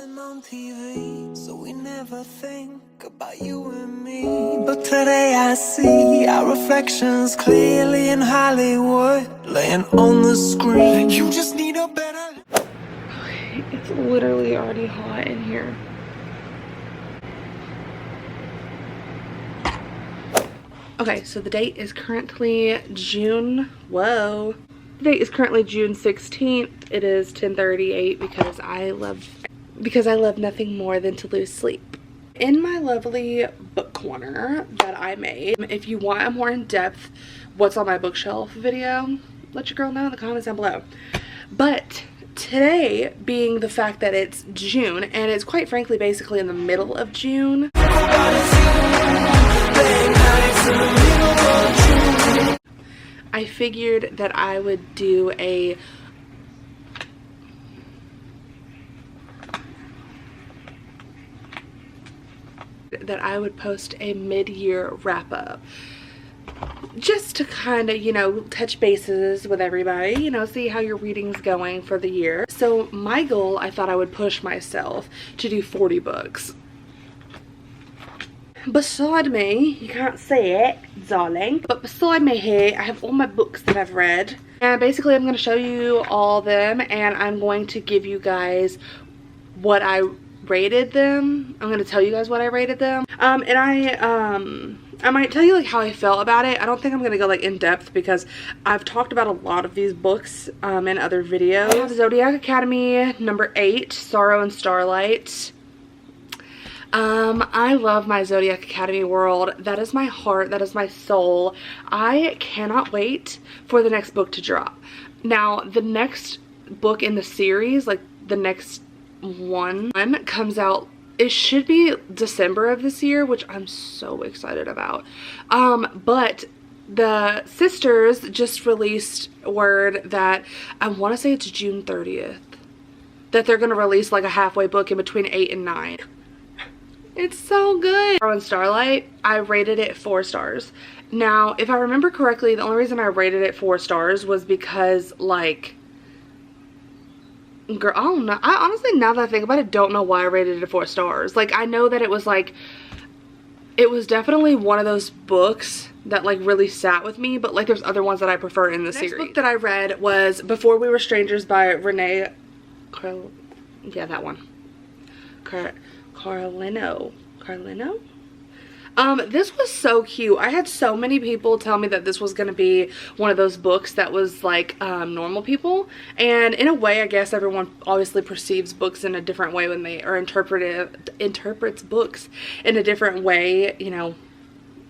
On TV, so we never think about you and me. But today I see our reflections clearly in Hollywood, laying on the screen. You just need a better. Okay, it's literally already hot in here. Okay, so the date is currently June. Whoa. The date is currently June 16th. It is 10:38 because I love nothing more than to lose sleep. In my lovely book corner that I made, if you want a more in-depth what's on my bookshelf video, let your girl know in the comments down below. But today being the fact that it's June, and it's quite frankly basically in the middle of June, I figured that I would do post a mid-year wrap-up just to kind of, you know, touch bases with everybody, you know, see how your reading's going for the year. So my goal, I thought I would push myself to do 40 books. Beside me, you can't see it, darling, but beside me here, I have all my books that I've read. And basically, I'm going to show you all of them, and I'm going to give you guys what I rated them. I'm going to tell you guys what I rated them. And I might tell you like how I felt about it. I don't think I'm going to go like in depth because I've talked about a lot of these books in other videos. I have Zodiac Academy number 8, Sorrow and Starlight. I love my Zodiac Academy world. That is my heart. That is my soul. I cannot wait for the next book to drop. Now, the next book in the series, like the next one comes out, it should be December of this year, which I'm so excited about. But the sisters just released word that I want to say it's June 30th that they're going to release like a halfway book in between 8 and 9. It's so good. On Starlight, I rated it 4 stars. Now, if I remember correctly, the only reason I rated it 4 stars was because, like, girl, I don't know. I honestly, now that I think about it, don't know why I rated it 4 stars. Like, I know that it was, like, it was definitely one of those books that, like, really sat with me, but, like, there's other ones that I prefer in the series. The next book that I read was Before We Were Strangers by Renee yeah, that one. Carlino. This was so cute. I had so many people tell me that this was going to be one of those books that was like normal people, and in a way I guess everyone obviously perceives books in a different way when they are interprets books in a different way, you know.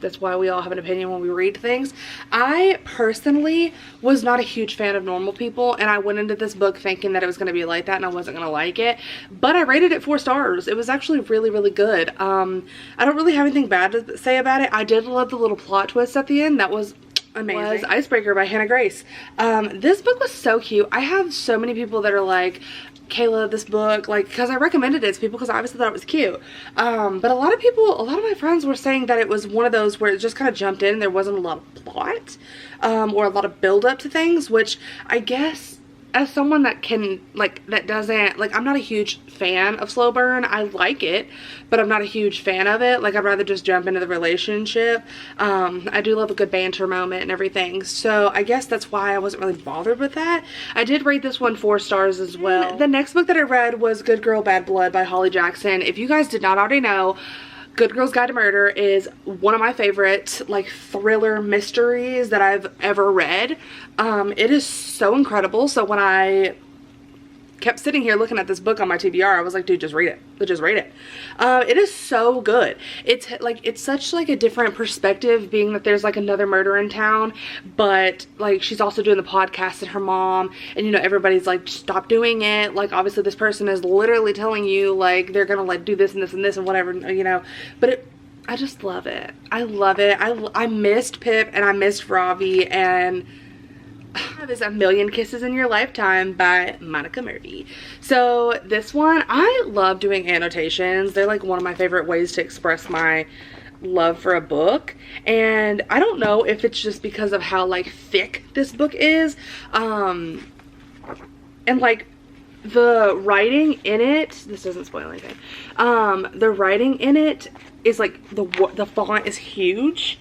That's why we all have an opinion when we read things. I personally was not a huge fan of normal people, and I went into this book thinking that it was going to be like that and I wasn't going to like it, but I rated it 4 stars. It was actually really, really good. I don't really have anything bad to say about it. I did love the little plot twist at the end. That was amazing. Was Icebreaker by Hannah Grace. This book was so cute. I have so many people that are like, Kayla, this book, like, because I recommended it to people because I obviously thought it was cute. But a lot of my friends were saying that it was one of those where it just kind of jumped in and there wasn't a lot of plot or a lot of build up to things, which I guess as someone that can, like, that doesn't, like, I'm not a huge fan of slow burn. I like it, but I'm not a huge fan of it. Like, I'd rather just jump into the relationship. I do love a good banter moment and everything, so I guess that's why I wasn't really bothered with that. I did rate this one 4 stars as well. The next book that I read was Good Girl, Bad Blood by Holly Jackson. If you guys did not already know, Good Girl's Guide to Murder is one of my favorite, like, thriller mysteries that I've ever read. It is so incredible. So when I kept sitting here looking at this book on my TBR, I was like, dude, just read it. Just read it. It is so good. It's like, it's such like a different perspective, being that there's like another murder in town, but like she's also doing the podcast and her mom, and you know, everybody's like, stop doing it. Like, obviously this person is literally telling you like they're gonna like do this and this and this and whatever, you know, but I just love it. I love it. I missed Pip and I missed Ravi, and is A Million Kisses in Your Lifetime by Monica Murphy. So this one, I love doing annotations. They're like one of my favorite ways to express my love for a book, and I don't know if it's just because of how like thick this book is, and like the writing in it, this doesn't spoil anything, the writing in it is like, the font is huge,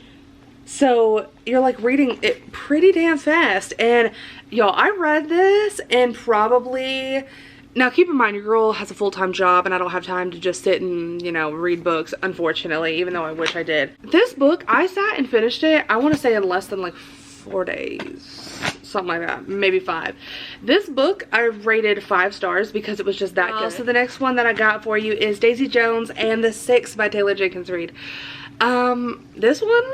so you're like reading it pretty damn fast. And y'all, I read this and probably, now keep in mind your girl has a full-time job and I don't have time to just sit and, you know, read books, unfortunately, even though I wish I did. This book, I sat and finished it, I want to say in less than like 4 days, something like that, maybe 5. This book I rated 5 stars because it was just that good. So the next one that I got for you is Daisy Jones and the Six by Taylor Jenkins Reid. This one,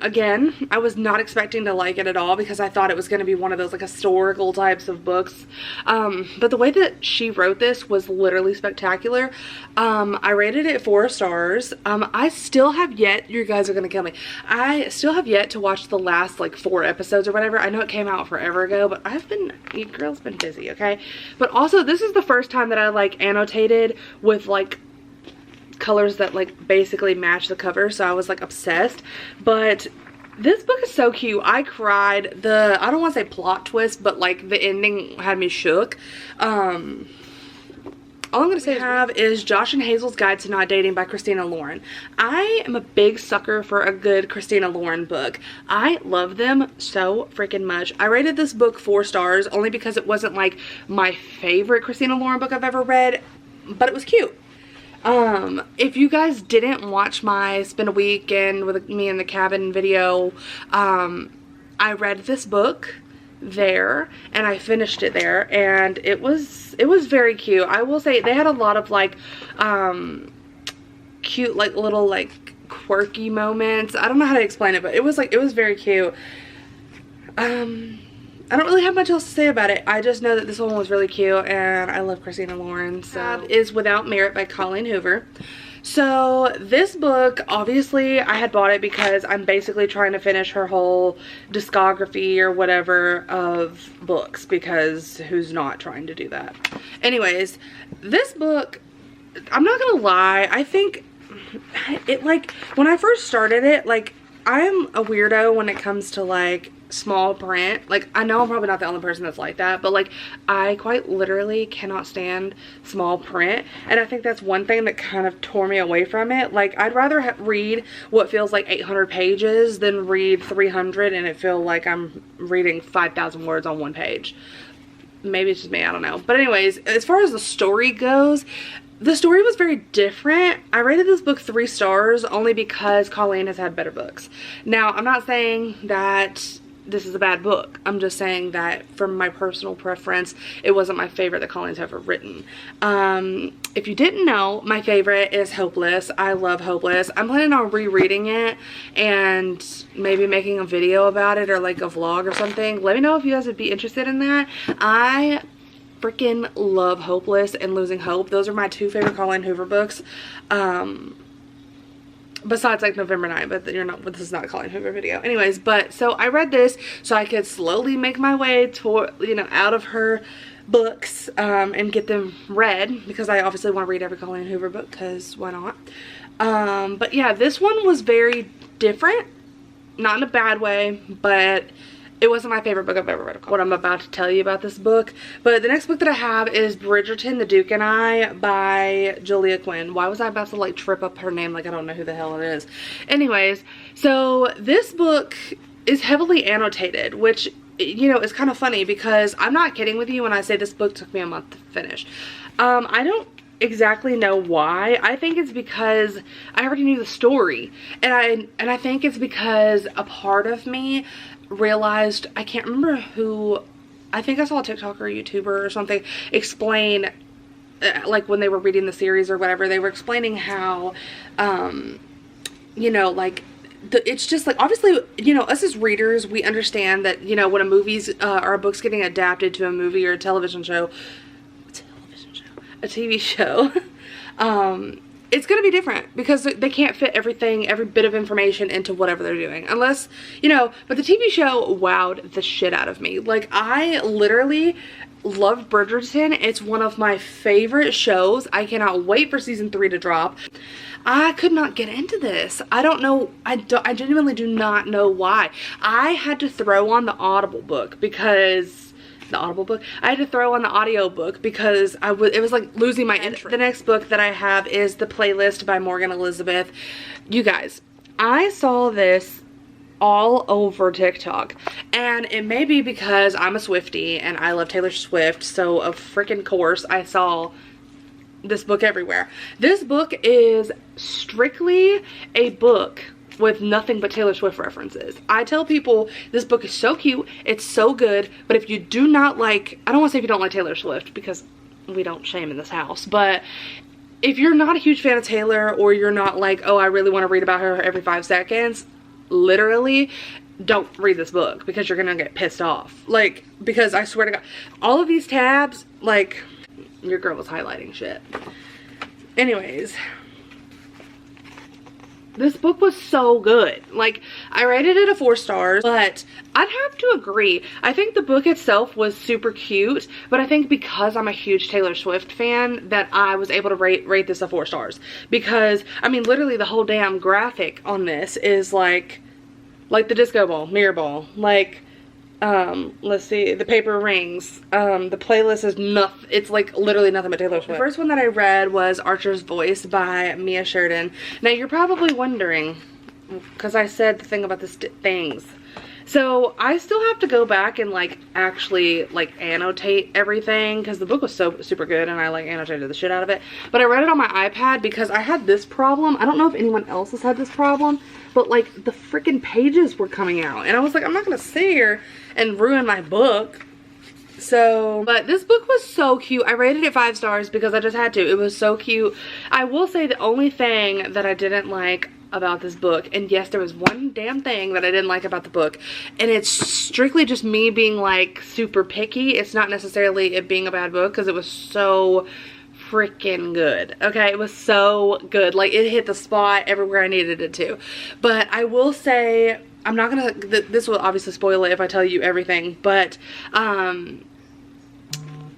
again, I was not expecting to like it at all because I thought it was going to be one of those like historical types of books. But the way that she wrote this was literally spectacular. I rated it 4 stars. I still have yet, you guys are going to kill me, I still have yet to watch the last like 4 episodes or whatever. I know it came out forever ago, but your girl's been busy, okay? But also, this is the first time that I like annotated with like colors that like basically match the cover, so I was like obsessed. But this book is so cute. I cried. I don't want to say plot twist, but like the ending had me shook. All I'm going to say is Josh and Hazel's Guide to Not Dating by Christina Lauren. I am a big sucker for a good Christina Lauren book. I love them so freaking much. I rated this book 4 stars only because it wasn't like my favorite Christina Lauren book I've ever read, but it was cute. If you guys didn't watch my Spend a Weekend with Me in the Cabin video, I read this book there and I finished it there, and it was very cute. I will say they had a lot of like cute like little like quirky moments. I don't know how to explain it, but it was very cute. I don't really have much else to say about it. I just know that this one was really cute and I love Christina Lauren. So is Without Merit by Colleen Hoover. So this book, obviously I had bought it because I'm basically trying to finish her whole discography or whatever of books, because who's not trying to do that? Anyways, this book, I'm not gonna lie, I think it, like, when I first started it, like, I'm a weirdo when it comes to like small print. Like, I know I'm probably not the only person that's like that, but like I quite literally cannot stand small print, and I think that's one thing that kind of tore me away from it. Like, I'd rather read what feels like 800 pages than read 300 and it feel like I'm reading 5,000 words on one page. Maybe it's just me, I don't know. But anyways, as far as the story goes, the story was very different. I rated this book 3 stars only because Colleen has had better books. Now, I'm not saying that this is a bad book. I'm just saying that from my personal preference, it wasn't my favorite that Colleen's ever written. If you didn't know, my favorite is Hopeless. I love Hopeless. I'm planning on rereading it and maybe making a video about it or like a vlog or something. Let me know if you guys would be interested in that. I freaking love Hopeless and Losing Hope. Those are my 2 favorite Colleen Hoover books. Besides like November 9, but this is not a Colleen Hoover video. Anyways, but so I read this so I could slowly make my way toward, you know, out of her books and get them read, because I obviously want to read every Colleen Hoover book, because why not? But yeah, this one was very different, not in a bad way, but it wasn't my favorite book I've ever read. What I'm about to tell you about this book. But the next book that I have is Bridgerton, The Duke and I by Julia Quinn. Why was I about to like trip up her name like I don't know who the hell it is? Anyways, so this book is heavily annotated, which, you know, is kind of funny because I'm not kidding with you when I say this book took me a month to finish. I don't exactly know why. I think it's because I already knew the story, and I think it's because a part of me realized, I can't remember who, I think I saw a TikToker or YouTuber or something explain, like when they were reading the series or whatever, they were explaining how, you know, like, it's just like, obviously, you know, us as readers, we understand that, you know, when a movie's or a book's getting adapted to a movie or a television show, a TV show, it's going to be different because they can't fit everything, every bit of information into whatever they're doing. Unless, you know, but the TV show wowed the shit out of me. Like, I literally love Bridgerton. It's one of my favorite shows. I cannot wait for season 3 to drop. I could not get into this. I don't know. I genuinely do not know why. I had to throw on the Audible book because the Audible book. I had to throw on the audio book because it was like losing my interest. The next book that I have is The Playlist by Morgan Elizabeth. You guys, I saw this all over TikTok, and it may be because I'm a Swiftie and I love Taylor Swift, so of freaking course I saw this book everywhere. This book is strictly a book with nothing but Taylor Swift references. I tell people this book is so cute, it's so good, but if you do not like, I don't want to say if you don't like Taylor Swift because we don't shame in this house, but if you're not a huge fan of Taylor, or you're not like, oh, I really want to read about her every 5 seconds, literally don't read this book because you're gonna get pissed off. Like, because I swear to God, all of these tabs, like, your girl was highlighting shit. Anyways, this book was so good. Like, I rated it a 4 stars, but I'd have to agree. I think the book itself was super cute, but I think because I'm a huge Taylor Swift fan that I was able to rate this a 4 stars. Because, I mean, literally the whole damn graphic on this is like the disco ball, mirror ball, like, let's see, the paper rings, the playlist is nothing, it's like literally nothing but Taylor Swift. The first one that I read was Archer's Voice by Mia Sheridan. Now you're probably wondering, because I said the thing about the things. So I still have to go back and like actually like annotate everything, because the book was so super good and I like annotated the shit out of it. But I read it on my iPad because I had this problem. I don't know if anyone else has had this problem, but like the freaking pages were coming out and I was like, I'm not gonna sit here and ruin my book. So, but this book was so cute. I rated it 5 stars because I just had to. It was so cute. I will say the only thing that I didn't like about this book, and yes, there was one damn thing that I didn't like about the book, and it's strictly just me being like super picky. It's not necessarily it being a bad book because it was so freaking good. Okay, it was so good. Like, it hit the spot everywhere I needed it to. But I will say, I'm not gonna, this will obviously spoil it if I tell you everything, but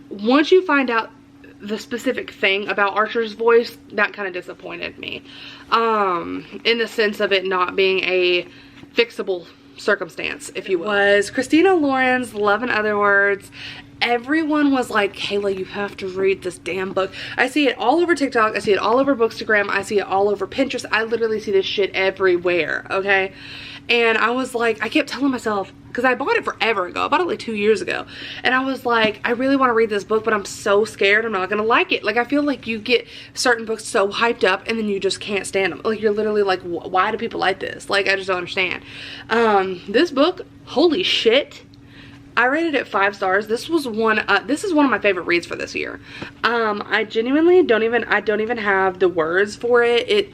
once you find out the specific thing about Archer's Voice, that kind of disappointed me, in the sense of it not being a fixable circumstance, if you will. It was Christina Lauren's Love in Other Words. Everyone was like, Kayla, you have to read this damn book. I see it all over TikTok. I see it all over Bookstagram. I see it all over Pinterest. I literally see this shit everywhere, okay? And I was like, I kept telling myself, because I bought it forever ago. I bought it like 2 years ago. And I was like, I really want to read this book, but I'm so scared I'm not going to like it. Like, I feel like you get certain books so hyped up and then you just can't stand them. Like, you're literally like, why do people like this? Like, I just don't understand. This book, holy shit. I rated it 5 stars. This was this is one of my favorite reads for this year. I genuinely don't even have the words for it.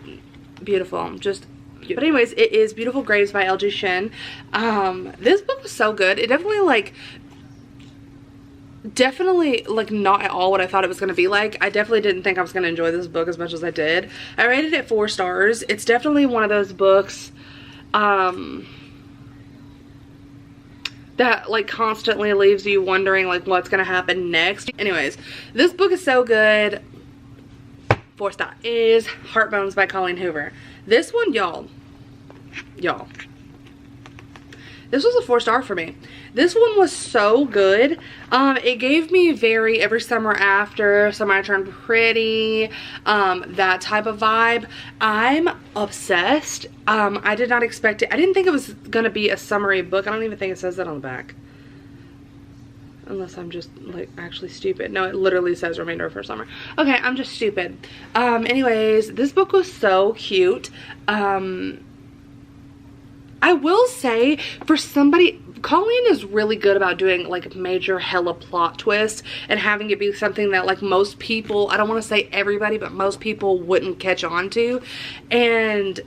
Beautiful. Just, but anyways, it is Beautiful Graves by L.G. Shin. This book was so good. It definitely like not at all what I thought it was going to be like. I definitely didn't think I was going to enjoy this book as much as I did. I rated it 4 stars. It's definitely one of those books that like constantly leaves you wondering like what's gonna happen next. Anyways, this book is so good. 4 star is Heartbones by Colleen Hoover. This one, y'all, this was a 4 star for me. This one was so good. It gave me very Every Summer After, Summer I Turned Pretty, that type of vibe. I'm obsessed. I did not expect it. I didn't think it was gonna be a summery book. I don't even think it says that on the back. Unless I'm just like actually stupid. No, it literally says remainder of her summer. Okay, I'm just stupid. Anyways, this book was so cute. I will say, for somebody, Colleen is really good about doing like major hella plot twists and having it be something that like most people, I don't want to say everybody, but most people wouldn't catch on to. And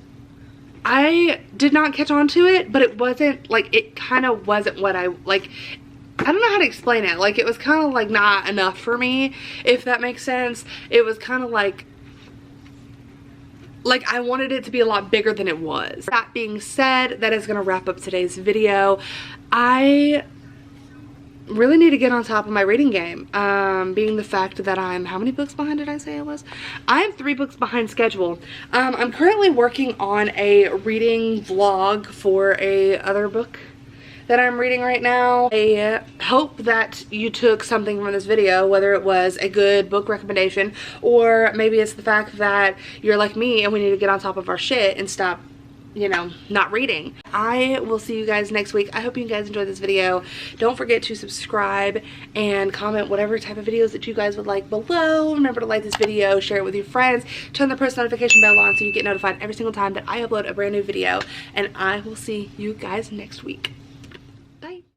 I did not catch on to it, but it wasn't like, it kind of wasn't what I like. I don't know how to explain it. Like, it was kind of like not enough for me, if that makes sense. It was kind of like I wanted it to be a lot bigger than it was. That being said, that is going to wrap up today's video. I really need to get on top of my reading game, being the fact that I'm, how many books behind did I say I was? I'm 3 books behind schedule. I'm currently working on a reading vlog for a other book that I'm reading right now. I hope that you took something from this video, whether it was a good book recommendation or maybe it's the fact that you're like me and we need to get on top of our shit and stop, you know, not reading. I will see you guys next week. I hope you guys enjoyed this video. Don't forget to subscribe and comment whatever type of videos that you guys would like below. Remember to like this video, share it with your friends, turn the post notification bell on so you get notified every single time that I upload a brand new video. And I will see you guys next week.